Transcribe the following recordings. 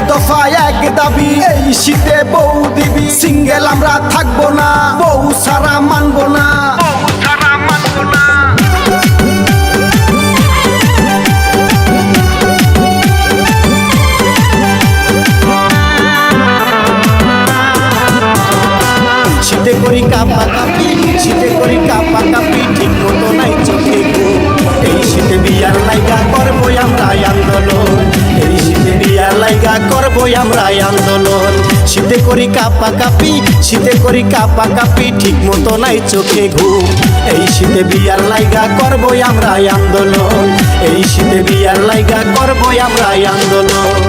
দফা এক দাবি, এই শীতে বউ দিবি। সিঙ্গেল আমরা থাকবো না, বউ সারা মানবো না। শীতে করি কাপা কাপি, শীতে করি কাপা কাপি, ঠিক মতো নাই চোখে ঘুম। এই শীতে বিয়ার লাইগা করবো আমরা আন্দোলন, এই শীতে বিয়ার লাইগা করবো আমরা আন্দোলন। শীতে করি কাপা কাপি, শীতে করি কাপা কাপি, ঠিক মতো নাই চোখে ঘুম। এই শীতে বিয়ার লাইগা করবো আমরা আন্দোলন, এই শীতে বিয়ার লাইগা করবো আমরা আন্দোলন।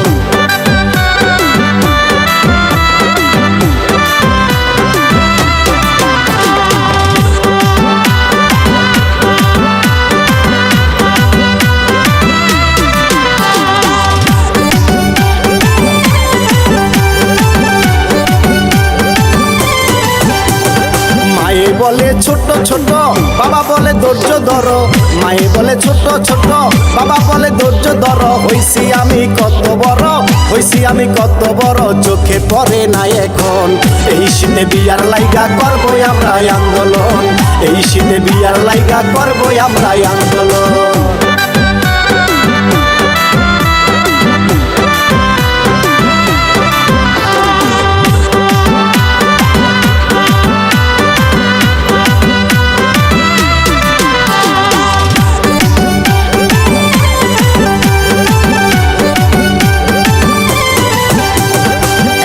বলে ছোট ছোট, বাবা বলে ধৈর্য ধরো। মায়ে বলে ছোট ছোট, বাবা বলে ধৈর্য ধরো। হইছি আমি কত বড়, হইছি আমি কত বড়, চোখে পড়ে না এখন। এই শীতে বিয়ার লাইগা করবো আমরা আন্দোলন, এই শীতে বিয়ার লাইগা করবো আমরা আন্দোলন।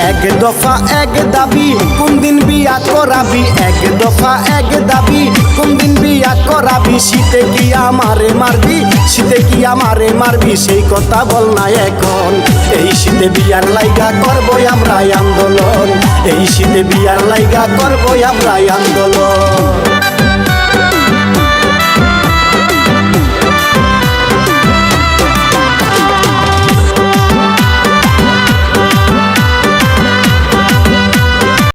এক দফা এক দাবি, কোন দিন বিয়া করাবি? এক দফা এক দাবি, কোন দিন বিয়া করাবি? শীতে কি আমারে মারবি, শীতে কি আমারে মারবি? সেই কথা বল না এখন। এই শীতে বিয়ার লাইগা করবো আমরা আন্দোলন, এই শীতে বিয়ার লাইগা করবো আমরা আন্দোলন।